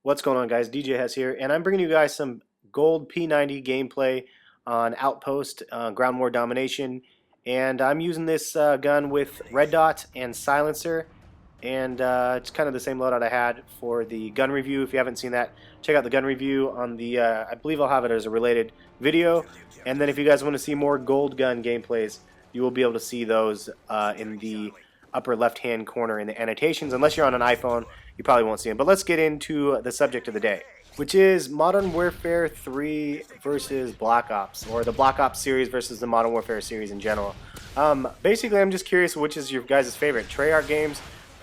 What's going on, guys? DJ Hess here, and I'm bringing you guys some gold P90 gameplay on Outpost, Ground War Domination, and I'm using this gun with red dot and silencer, and it's kind of the same loadout I had for the gun review. If you haven't seen that, check out the gun review on the, I believe I'll have it as a related video, and then if you guys want to see more gold gun gameplays, you will be able to see those in the upper left-hand corner in the annotations. Unless you're on an iPhone, you probably won't see them. But let's get into the subject of the day, which is Modern Warfare 3 versus Black Ops, or the Black Ops series versus the Modern Warfare series in general. Basically, I'm just curious which is your guys' favorite, Treyarch games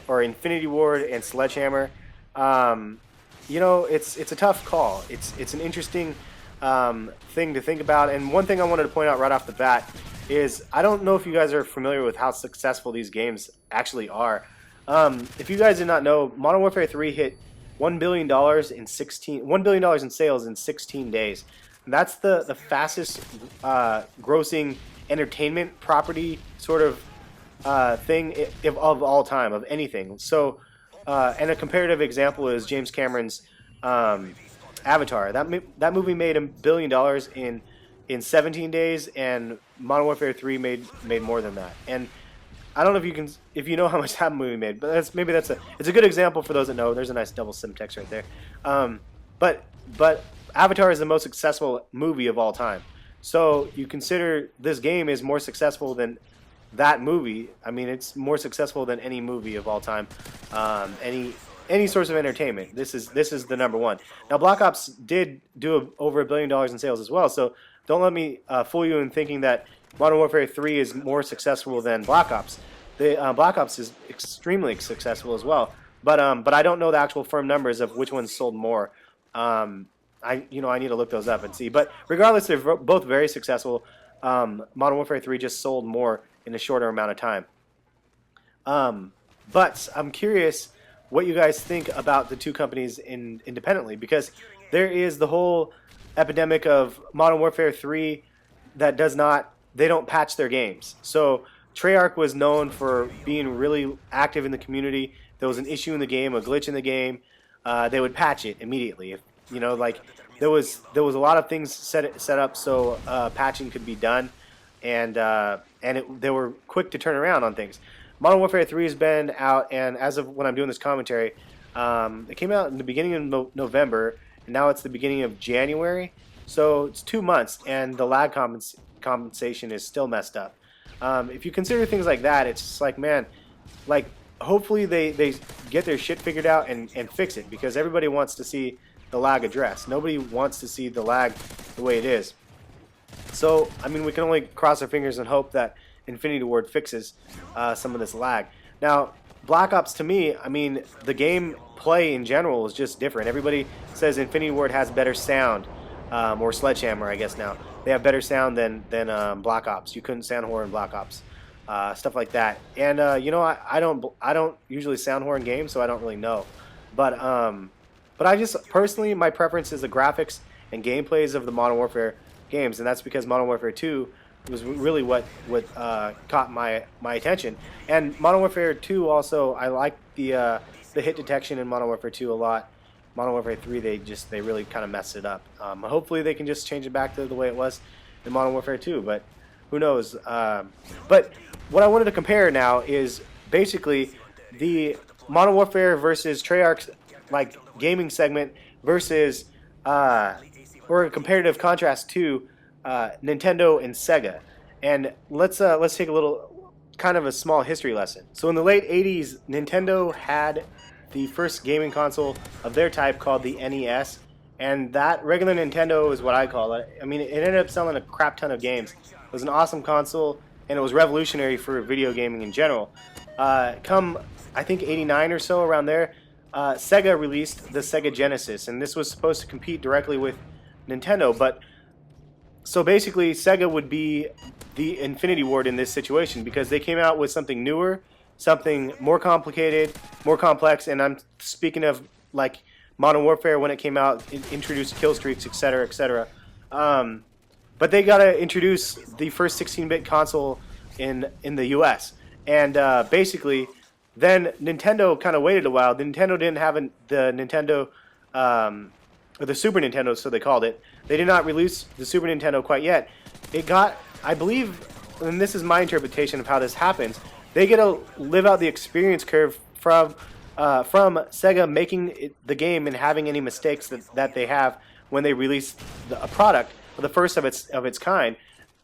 or Infinity Ward and Sledgehammer. You know, it's a tough call. It's an interesting thing to think about. And one thing I wanted to point out right off the bat is I don't know if you guys are familiar with how successful these games actually are. If you guys did not know, Modern Warfare 3 hit $1 billion in sales in 16 days. And that's the fastest grossing entertainment property sort of thing of all time, of anything. So, and a comparative example is James Cameron's Avatar. That movie made $1 billion in 17 days, and Modern Warfare 3 made more than that. And I don't know if you know how much that movie made, but it's a good example for those that know. There's a nice double simtext right there. But Avatar is the most successful movie of all time. So you consider this game is more successful than that movie. I mean, it's more successful than any movie of all time. Any source of entertainment. This is the number one. Now, Black Ops did do over $1 billion in sales as well. So don't let me fool you in thinking that Modern Warfare 3 is more successful than Black Ops. The Black Ops is extremely successful as well. But I don't know the actual firm numbers of which ones sold more. I need to look those up and see. But regardless, they're both very successful. Modern Warfare 3 just sold more in a shorter amount of time. But I'm curious what you guys think about the two companies independently, because there is the whole epidemic of Modern Warfare 3 that they don't patch their games. So Treyarch was known for being really active in the community. There was an issue in the game, a glitch in the game, they would patch it immediately. If, there was a lot of things set up so patching could be done, and they were quick to turn around on things. Modern Warfare 3 has been out, and as of when I'm doing this commentary, it came out in the beginning of November, and now it's the beginning of January. So it's 2 months, and the lag compensation is still messed up. If you consider things like that, it's just like, man, like, hopefully they get their shit figured out and fix it, because everybody wants to see the lag addressed. Nobody wants to see the lag the way it is. So, I mean, we can only cross our fingers and hope that Infinity Ward fixes some of this lag. Now, Black Ops, to me, I mean, the game play in general is just different. Everybody says Infinity Ward has better sound, or Sledgehammer, I guess now. They have better sound than Black Ops. You couldn't sound horn in Black Ops, stuff like that. And I don't usually sound horn games, so I don't really know. But I just personally, my preference is the graphics and gameplays of the Modern Warfare games, and that's because Modern Warfare 2 was really what caught my attention. And Modern Warfare 2 also, I like the hit detection in Modern Warfare 2 a lot. Modern Warfare 3, they really kind of messed it up. Hopefully they can just change it back to the way it was in Modern Warfare 2, but who knows. But what I wanted to compare now is basically the Modern Warfare versus Treyarch's like gaming segment versus or a comparative contrast to Nintendo and Sega. And let's take a little kind of a small history lesson. So in the late 80s, Nintendo had the first gaming console of their type called the NES, and that regular Nintendo is what I call it. I mean, it ended up selling a crap ton of games. It was an awesome console, and it was revolutionary for video gaming in general. Come, I think, 89 or so, around there, Sega released the Sega Genesis, and this was supposed to compete directly with Nintendo. But so basically, Sega would be the Infinity Ward in this situation, because they came out with something newer, something more complicated, more complex, and I'm speaking of like Modern Warfare when it came out, introduced kill streaks, etc., etc. But they got to introduce the first 16-bit console in the U.S. And basically, then Nintendo kind of waited a while. Nintendo didn't have the Nintendo or the Super Nintendo, so they called it. They did not release the Super Nintendo quite yet. It got, I believe, and this is my interpretation of how this happens, they get to live out the experience curve from Sega making the game and having any mistakes that they have when they release a product, the first of its kind.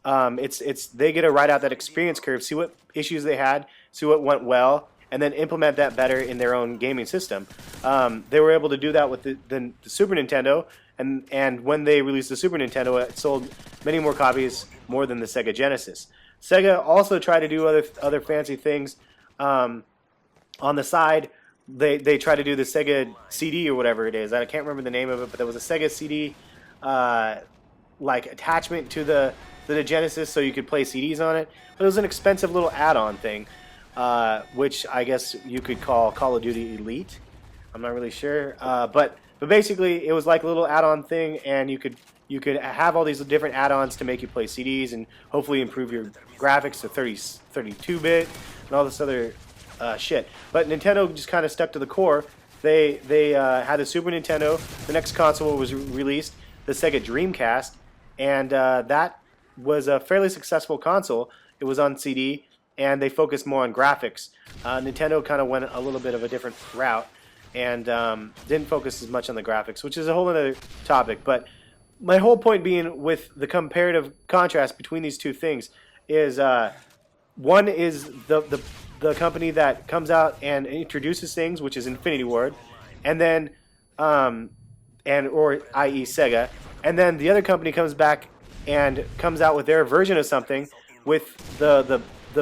They get to ride out that experience curve, see what issues they had, see what went well, and then implement that better in their own gaming system. They were able to do that with the Super Nintendo, and when they released the Super Nintendo, it sold many more copies, more than the Sega Genesis. Sega also tried to do other fancy things on the side. They tried to do the Sega CD or whatever it is. I can't remember the name of it, but there was a Sega CD like attachment to the Genesis, so you could play CDs on it. But it was an expensive little add-on thing, which I guess you could call Call of Duty Elite. I'm not really sure, but basically it was like a little add-on thing, and you could have all these different add-ons to make you play CDs and hopefully improve your graphics to 32-bit and all this other shit. But Nintendo just kind of stuck to the core. They had the Super Nintendo. The next console was released, the Sega Dreamcast, and that was a fairly successful console. It was on CD, and they focused more on graphics. Nintendo kind of went a little bit of a different route and didn't focus as much on the graphics, which is a whole other topic. But my whole point being with the comparative contrast between these two things is one is the company that comes out and introduces things, which is Infinity Ward, and then or i.e. Sega, and then the other company comes back and comes out with their version of something with the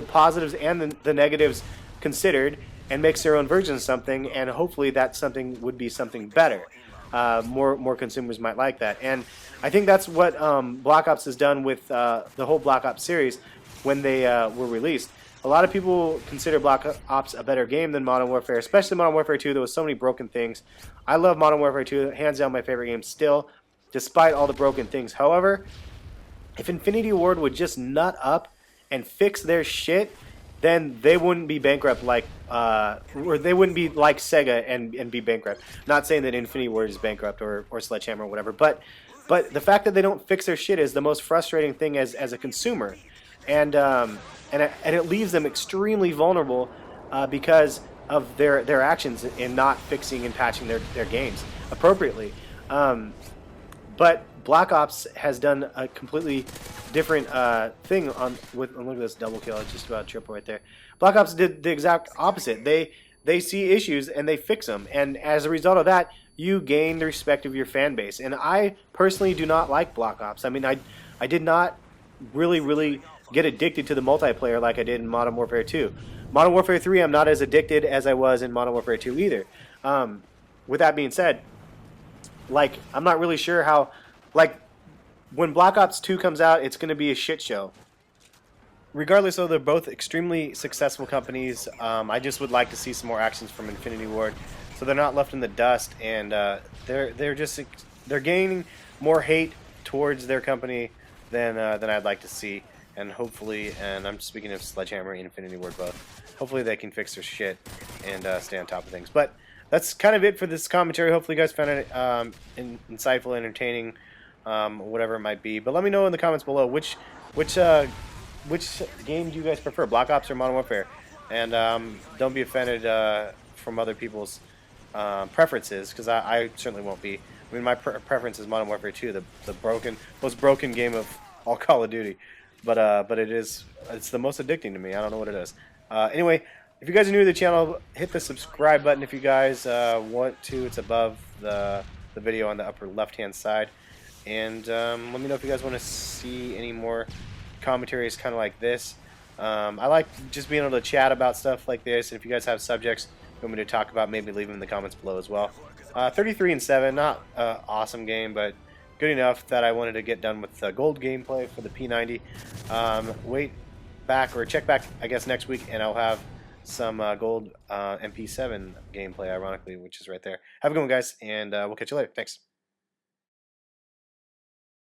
positives and the negatives considered, and makes their own version of something, and hopefully that something would be something better. More consumers might like that, and I think that's what Black Ops has done with the whole Black Ops series when they were released. A lot of people consider Black Ops a better game than Modern Warfare, especially Modern Warfare 2. There was so many broken things. I love Modern Warfare 2, hands down my favorite game still, despite all the broken things. However, if Infinity Ward would just nut up and fix their shit, then they wouldn't be bankrupt like, or they wouldn't be like Sega and be bankrupt. Not saying that Infinity Ward is bankrupt or Sledgehammer or whatever, but the fact that they don't fix their shit is the most frustrating thing as a consumer, and it leaves them extremely vulnerable because of their actions in not fixing and patching their games appropriately. But Black Ops has done a completely different thing look at this double kill. I just about triple right there. Black Ops did the exact opposite. They see issues and they fix them, and as a result of that, you gain the respect of your fan base. And I personally do not like Black Ops. I mean, I did not really get addicted to the multiplayer like I did in Modern Warfare 2. Modern Warfare 3, I'm not as addicted as I was in Modern Warfare 2 either. With that being said, like, I'm not really sure how, like, when Black Ops 2 comes out, it's going to be a shit show. Regardless, though, they're both extremely successful companies. I just would like to see some more actions from Infinity Ward, so they're not left in the dust, and they're gaining more hate towards their company than I'd like to see. And hopefully, and I'm speaking of Sledgehammer and Infinity Ward both, hopefully they can fix their shit and stay on top of things. But that's kind of it for this commentary. Hopefully you guys found it insightful, entertaining, whatever it might be. But let me know in the comments below which game do you guys prefer, Black Ops or Modern Warfare? And don't be offended from other people's preferences, because I certainly won't be. I mean, my preference is Modern Warfare 2, the most broken game of all Call of Duty. But it's the most addicting to me. I don't know what it is. Anyway, if you guys are new to the channel, hit the subscribe button if you guys want to. It's above the video on the upper left-hand side. And let me know if you guys want to see any more commentaries kind of like this. I like just being able to chat about stuff like this. And if you guys have subjects you want me to talk about, maybe leave them in the comments below as well. 33-7, not an awesome game, but good enough that I wanted to get done with the gold gameplay for the P90. Check back, I guess, next week, and I'll have some gold MP7 gameplay, ironically, which is right there. Have a good one, guys, and we'll catch you later. Thanks.